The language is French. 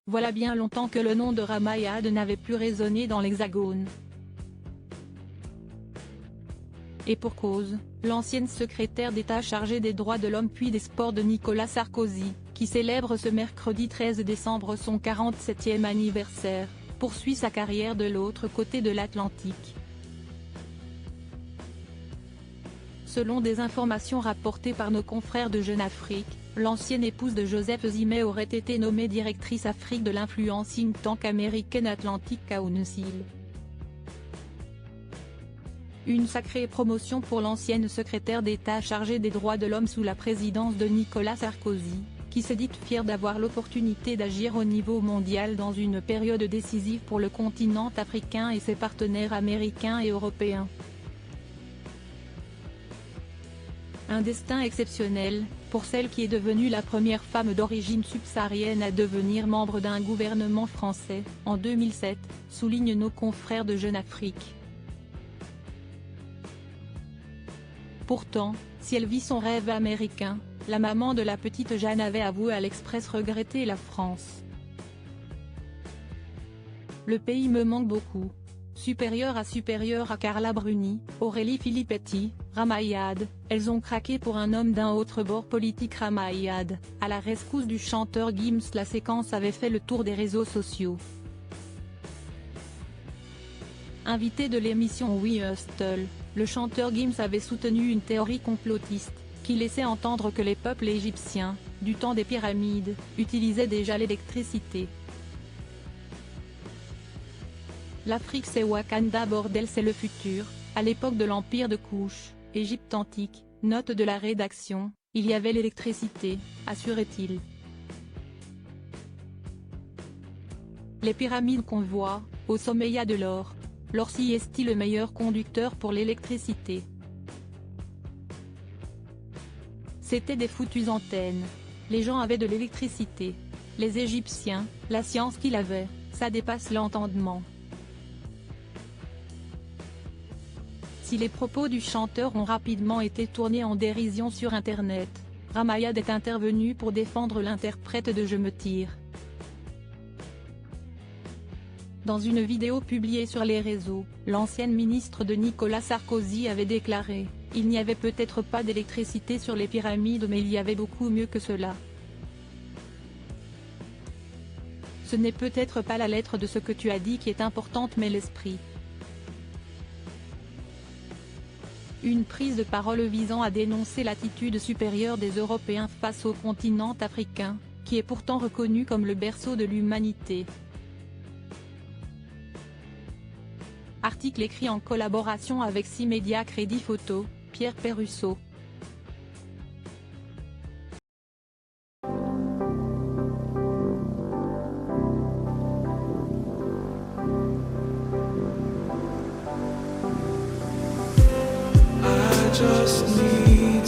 Voilà bien longtemps que le nom de Ramayad n'avait plus résonné dans l'Hexagone. Et pour cause, l'ancienne secrétaire d'État chargée des droits de l'homme puis des sports de Nicolas Sarkozy, qui célèbre ce mercredi 13 décembre son 47e anniversaire, poursuit sa carrière de l'autre côté de l'Atlantique. Selon des informations rapportées par nos confrères de Jeune Afrique, l'ancienne épouse de Joseph Zimé aurait été nommée directrice Afrique de l'influence think tank américaine Atlantic Council. Une sacrée promotion pour l'ancienne secrétaire d'État chargée des droits de l'homme sous la présidence de Nicolas Sarkozy, qui s'est dite fière d'avoir l'opportunité d'agir au niveau mondial dans une période décisive pour le continent africain et ses partenaires américains et européens. Un destin exceptionnel, pour celle qui est devenue la première femme d'origine subsaharienne à devenir membre d'un gouvernement français, en 2007, soulignent nos confrères de Jeune Afrique. Pourtant, si elle vit son rêve américain, la maman de la petite Jeanne avait avoué à l'Express regretter la France. Le pays me manque beaucoup. Supérieure à Carla Bruni, Aurélie Filippetti, Ramayad, elles ont craqué pour un homme d'un autre bord politique. Ramayad, à la rescousse du chanteur Gims. La séquence avait fait le tour des réseaux sociaux. Invité de l'émission We Hustle, le chanteur Gims avait soutenu une théorie complotiste, qui laissait entendre que les peuples égyptiens, du temps des pyramides, utilisaient déjà l'électricité. L'Afrique c'est Wakanda bordel, c'est le futur, à l'époque de l'empire de Kush, Égypte antique, note de la rédaction, il y avait l'électricité, assurait-il. Les pyramides qu'on voit, au sommet y a de l'or. L'or si est-il le meilleur conducteur pour l'électricité. C'était des foutues antennes. Les gens avaient de l'électricité. Les Égyptiens, la science qu'ils avaient, ça dépasse l'entendement. Si les propos du chanteur ont rapidement été tournés en dérision sur Internet, Ramayad est intervenu pour défendre l'interprète de Je me tire. Dans une vidéo publiée sur les réseaux, l'ancienne ministre de Nicolas Sarkozy avait déclaré « Il n'y avait peut-être pas d'électricité sur les pyramides mais il y avait beaucoup mieux que cela. Ce n'est peut-être pas la lettre de ce que tu as dit qui est importante mais l'esprit. » Une prise de parole visant à dénoncer l'attitude supérieure des Européens face au continent africain, qui est pourtant reconnu comme le berceau de l'humanité. Article écrit en collaboration avec 6 médias. Crédit photo, Pierre Perrusso. I just need